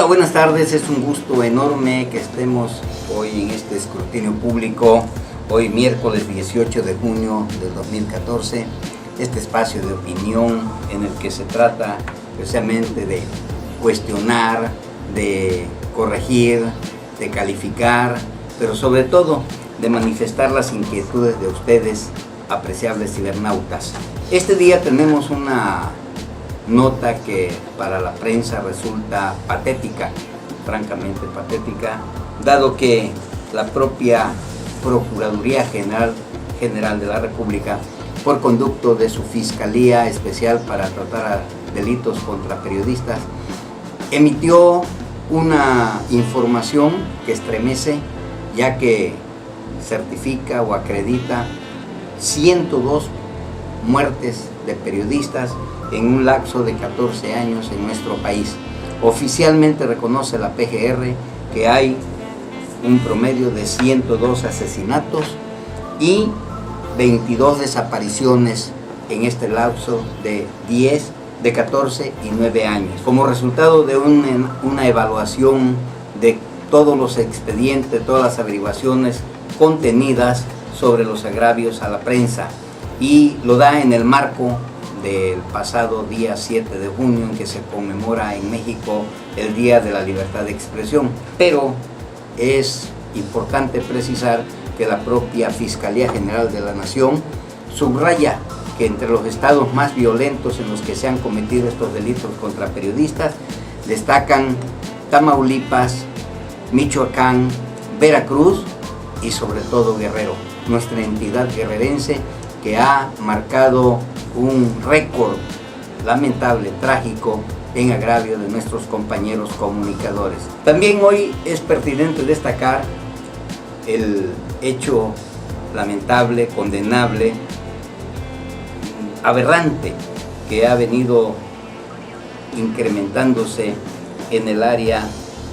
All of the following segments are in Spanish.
Hola, buenas tardes. Es un gusto enorme que estemos hoy en este escrutinio público, hoy miércoles 18 de junio del 2014, este espacio de opinión en el que se trata precisamente de cuestionar, de corregir, de calificar, pero sobre todo de manifestar las inquietudes de ustedes, apreciables cibernautas. Este día tenemos una nota que para la prensa resulta patética, francamente patética, dado que la propia Procuraduría General de la República, por conducto de su Fiscalía Especial para tratar delitos contra periodistas, emitió una información que estremece, ya que certifica o acredita 102 muertes de periodistas en un lapso de 14 años en nuestro país. Oficialmente reconoce la PGR que hay un promedio de 102 asesinatos y 22 desapariciones en este lapso de 14 y 9 años. Como resultado de una evaluación de todos los expedientes, todas las averiguaciones contenidas sobre los agravios a la prensa, y lo da en el marco del pasado día 7 de junio, en que se conmemora en México el Día de la Libertad de Expresión. Pero es importante precisar que la propia Fiscalía General de la Nación subraya que entre los estados más violentos en los que se han cometido estos delitos contra periodistas destacan Tamaulipas, Michoacán, Veracruz y sobre todo Guerrero, nuestra entidad guerrerense, que ha marcado un récord lamentable, trágico, en agravio de nuestros compañeros comunicadores. También hoy es pertinente destacar el hecho lamentable, condenable, aberrante, que ha venido incrementándose en el área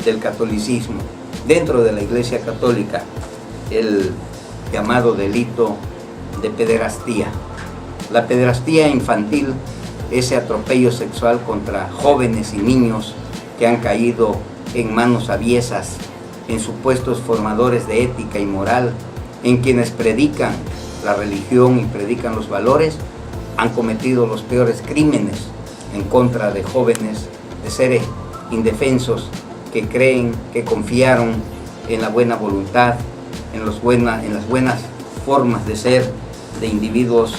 del catolicismo. Dentro de la Iglesia Católica, el llamado delito de pederastía. La pederastía infantil, ese atropello sexual contra jóvenes y niños que han caído en manos aviesas, en supuestos formadores de ética y moral, en quienes predican la religión y predican los valores, han cometido los peores crímenes en contra de jóvenes, de seres indefensos que creen, que confiaron en la buena voluntad, en las buenas formas de ser de individuos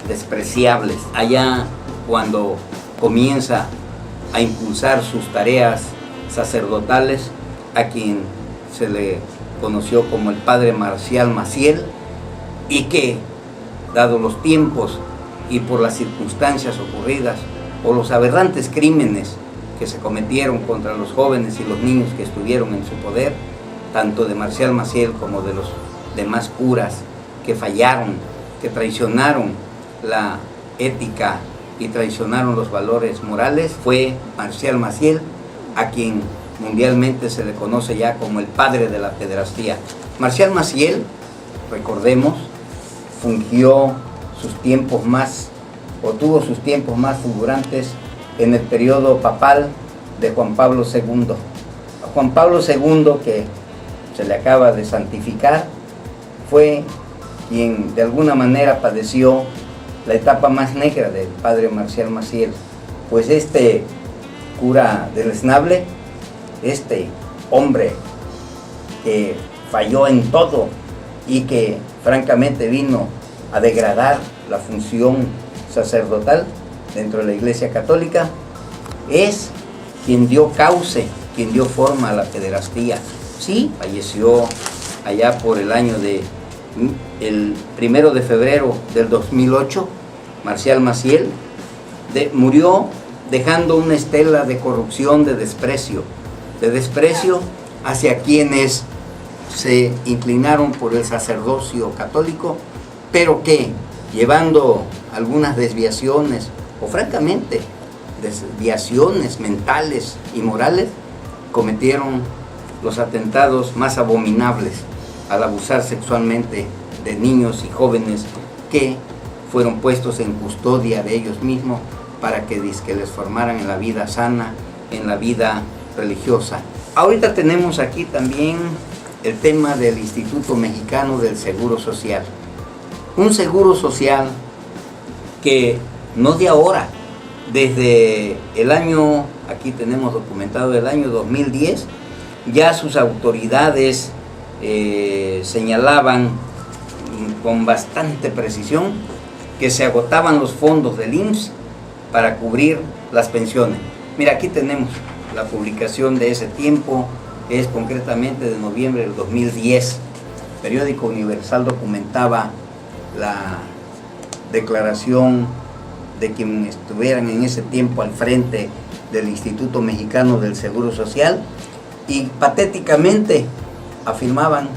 despreciables. Allá, cuando comienza a impulsar sus tareas sacerdotales, a quien se le conoció como el padre Marcial Maciel, y que, dado los tiempos y por las circunstancias ocurridas, por los aberrantes crímenes que se cometieron contra los jóvenes y los niños que estuvieron en su poder, tanto de Marcial Maciel como de los demás curas que fallaron, que traicionaron la ética y traicionaron los valores morales, fue Marcial Maciel, a quien mundialmente se le conoce ya como el padre de la pederastía. Marcial Maciel, recordemos, tuvo sus tiempos más fulgurantes en el periodo papal de Juan Pablo II. A Juan Pablo II, que se le acaba de santificar, fue quien de alguna manera padeció la etapa más negra del padre Marcial Maciel, pues este cura deleznable, este hombre que falló en todo y que francamente vino a degradar la función sacerdotal dentro de la Iglesia Católica, es quien dio cauce, quien dio forma a la pederastía. Sí, falleció allá por el año el 1 de febrero del 2008, Marcial Maciel murió dejando una estela de corrupción, de desprecio hacia quienes se inclinaron por el sacerdocio católico, pero que, llevando algunas desviaciones, o francamente desviaciones mentales y morales, cometieron los atentados más abominables al abusar sexualmente de niños y jóvenes que fueron puestos en custodia de ellos mismos para que les formaran en la vida sana, en la vida religiosa. Ahorita tenemos aquí también el tema del Instituto Mexicano del Seguro Social. Un seguro social que no de ahora, desde el año, aquí tenemos documentado el año 2010, ya sus autoridades señalaban con bastante precisión que se agotaban los fondos del IMSS para cubrir las pensiones. Mira, aquí tenemos la publicación de ese tiempo, es concretamente de noviembre del 2010. Periódico Universal documentaba la declaración de quienes estuvieran en ese tiempo al frente del Instituto Mexicano del Seguro Social y patéticamente afirmaban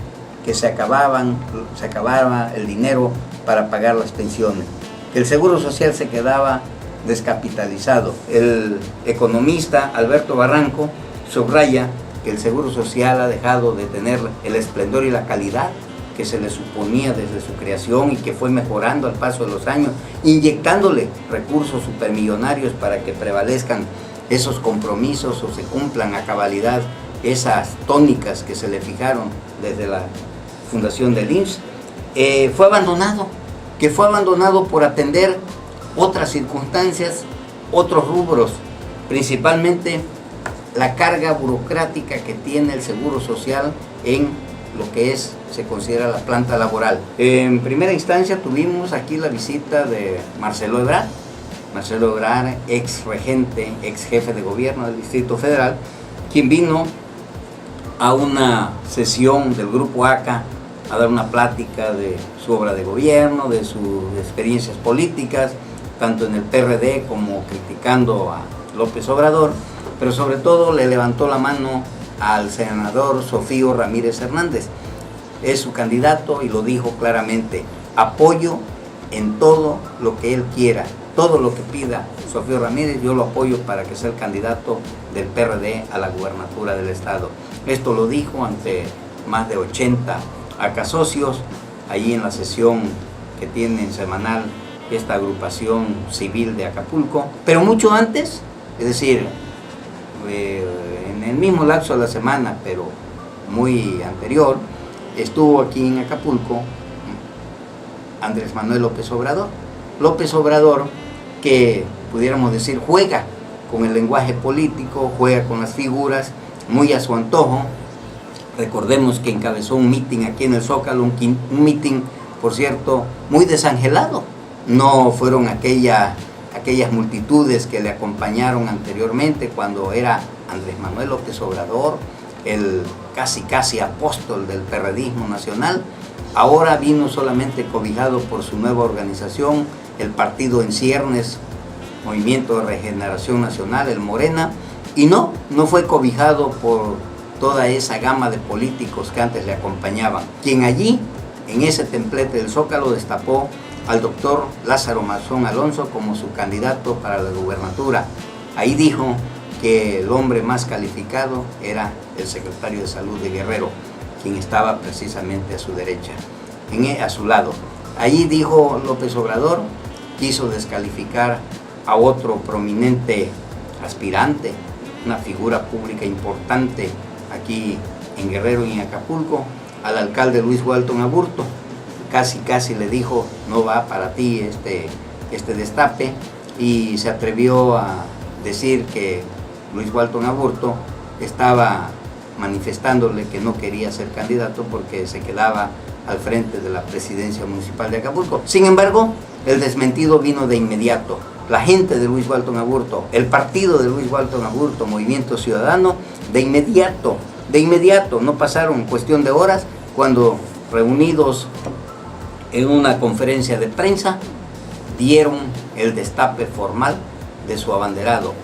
que se acababa el dinero para pagar las pensiones, que el Seguro Social se quedaba descapitalizado. El economista Alberto Barranco subraya que el Seguro Social ha dejado de tener el esplendor y la calidad que se le suponía desde su creación y que fue mejorando al paso de los años, inyectándole recursos supermillonarios para que prevalezcan esos compromisos o se cumplan a cabalidad esas tónicas que se le fijaron desde la fundación del IMSS. Fue abandonado por atender otras circunstancias, otros rubros, principalmente la carga burocrática que tiene el Seguro Social en lo que se considera la planta laboral. En primera instancia tuvimos aquí la visita de Marcelo Ebrard, ex regente, ex jefe de gobierno del Distrito Federal, quien vino a una sesión del Grupo ACA a dar una plática de su obra de gobierno, de sus experiencias políticas, tanto en el PRD como criticando a López Obrador, pero sobre todo le levantó la mano al senador Sofío Ramírez Hernández. Es su candidato y lo dijo claramente: apoyo en todo lo que él quiera, todo lo que pida Sofío Ramírez, yo lo apoyo para que sea el candidato del PRD a la gubernatura del estado. Esto lo dijo ante más de 80 acasocios, allí en la sesión que tienen semanal esta agrupación civil de Acapulco. Pero mucho antes, es decir, en el mismo lapso de la semana, pero muy anterior, estuvo aquí en Acapulco Andrés Manuel López Obrador. López Obrador, que pudiéramos decir juega con el lenguaje político, juega con las figuras, muy a su antojo. Recordemos que encabezó un mitin aquí en el Zócalo, un mitin, por cierto, muy desangelado. No fueron aquellas multitudes que le acompañaron anteriormente cuando era Andrés Manuel López Obrador, el casi apóstol del perredismo nacional. Ahora vino solamente cobijado por su nueva organización, el partido en ciernes, Movimiento de Regeneración Nacional, el Morena, y no fue cobijado por toda esa gama de políticos que antes le acompañaban, quien allí, en ese templete del Zócalo, destapó al doctor Lázaro Mazón Alonso como su candidato para la gubernatura. Ahí dijo que el hombre más calificado era el secretario de Salud de Guerrero, quien estaba precisamente a su derecha, a su lado. Allí dijo López Obrador, quiso descalificar a otro prominente aspirante, una figura pública importante aquí en Guerrero y en Acapulco, al alcalde Luis Walton Aburto. Casi le dijo: no va para ti este destape, y se atrevió a decir que Luis Walton Aburto estaba manifestándole que no quería ser candidato porque se quedaba al frente de la presidencia municipal de Acapulco. Sin embargo, el desmentido vino de inmediato. La gente de Luis Walton Aburto, el partido de Luis Walton Aburto, Movimiento Ciudadano, de inmediato, no pasaron cuestión de horas, cuando reunidos en una conferencia de prensa, dieron el destape formal de su abanderado.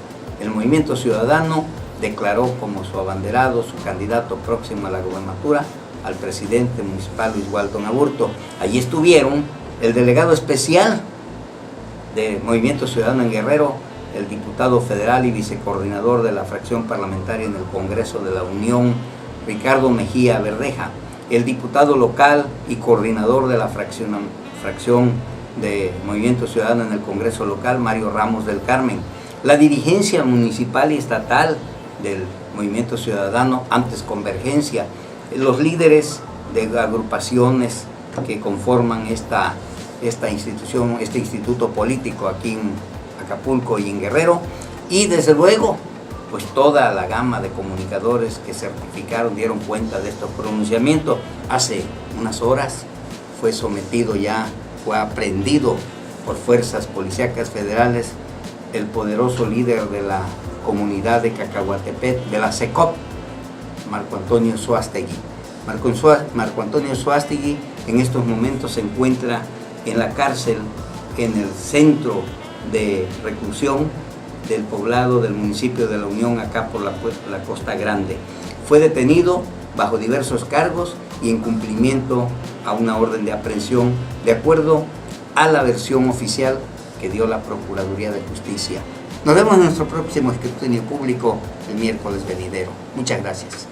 El Movimiento Ciudadano declaró como su abanderado, su candidato próximo a la gubernatura, al presidente municipal Luis Walton Aburto. Allí estuvieron el delegado especial de Movimiento Ciudadano en Guerrero, el diputado federal y vicecoordinador de la fracción parlamentaria en el Congreso de la Unión, Ricardo Mejía Verdeja, el diputado local y coordinador de la fracción de Movimiento Ciudadano en el Congreso local, Mario Ramos del Carmen, la dirigencia municipal y estatal del Movimiento Ciudadano, antes Convergencia, los líderes de agrupaciones que conforman esta institución, este instituto político aquí en Acapulco y en Guerrero, y desde luego pues toda la gama de comunicadores que certificaron, dieron cuenta de estos pronunciamientos. Hace unas horas fue sometido ya, fue aprehendido por fuerzas policíacas federales el poderoso líder de la comunidad de Cacahuatepec, de la SECOP, Marco Antonio Suástegui. Marco Antonio Suástegui en estos momentos se encuentra en la cárcel, en el centro de reclusión del poblado del municipio de La Unión, acá por la Costa Grande. Fue detenido bajo diversos cargos y en cumplimiento a una orden de aprehensión, de acuerdo a la versión oficial que dio la Procuraduría de Justicia. Nos vemos en nuestro próximo escrutinio público el miércoles venidero. Muchas gracias.